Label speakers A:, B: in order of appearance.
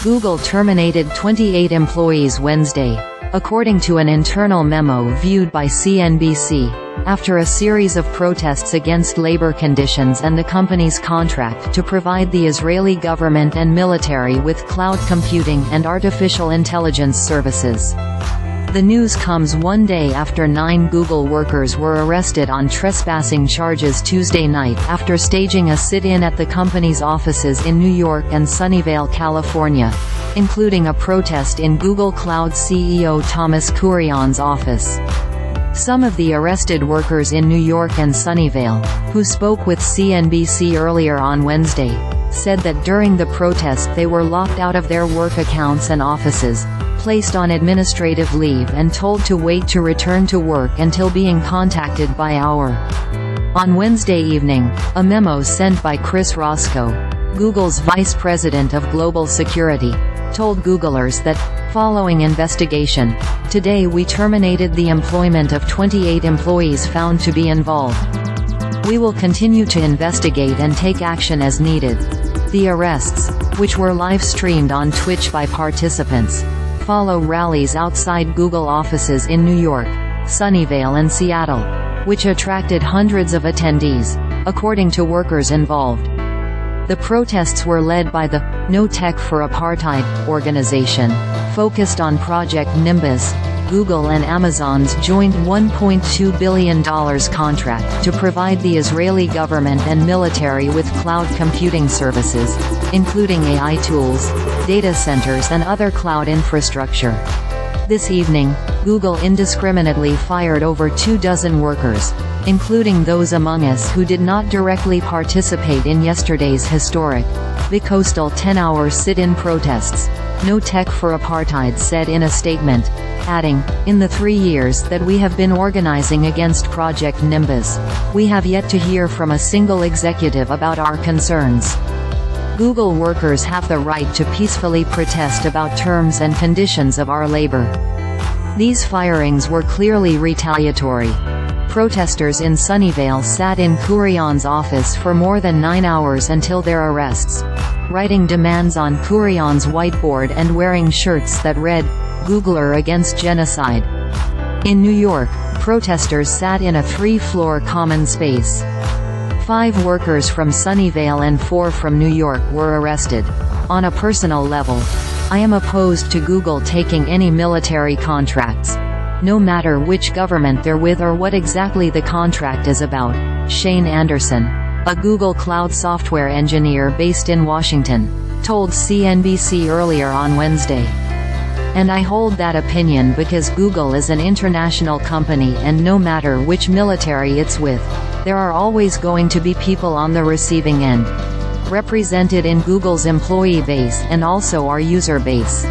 A: Google terminated 28 employees Wednesday, according to an internal memo viewed by CNBC, after a series of protests against labor conditions and the company's contract to provide the Israeli government and military with cloud computing and artificial intelligence services. The news comes one day after 9 Google workers were arrested on trespassing charges Tuesday night after staging a sit-in at the company's offices in New York and Sunnyvale, California, including a protest in Google Cloud CEO Thomas Kurian's office. Some of the arrested workers in New York and Sunnyvale, who spoke with CNBC earlier on Wednesday, said that during the protest they were locked out of their work accounts and offices, placed on administrative leave and told to wait to return to work until being contacted by our. On Wednesday evening, a memo sent by Chris Roscoe, Google's vice president of global security, told Googlers that, following investigation, today we terminated the employment of 28 employees found to be involved. We will continue to investigate and take action as needed. The arrests, which were live-streamed on Twitch by participants, follow rallies outside Google offices in New York, Sunnyvale and Seattle, which attracted hundreds of attendees, according to workers involved. The protests were led by the No Tech for Apartheid organization, focused on Project Nimbus, Google and Amazon's joint $1.2 billion contract to provide the Israeli government and military with cloud computing services, including AI tools, data centers and other cloud infrastructure. This evening, Google indiscriminately fired over 24 workers, including those among us who did not directly participate in yesterday's historic, bicoastal 10-hour sit-in protests, No Tech for Apartheid said in a statement, adding, in the 3 years that we have been organizing against Project Nimbus, we have yet to hear from a single executive about our concerns. Google workers have the right to peacefully protest about terms and conditions of our labor. These firings were clearly retaliatory. Protesters in Sunnyvale sat in Kurian's office for more than 9 hours until their arrests, writing demands on Kurian's whiteboard and wearing shirts that read, Googler against genocide. In New York, protesters sat in a 3-floor common space. 5 workers from Sunnyvale and 4 from New York were arrested. On a personal level, I am opposed to Google taking any military contracts, no matter which government they're with or what exactly the contract is about, Shane Anderson, a Google Cloud software engineer based in Washington, told CNBC earlier on Wednesday. And I hold that opinion because Google is an international company and no matter which military it's with, there are always going to be people on the receiving end, represented in Google's employee base and also our user base.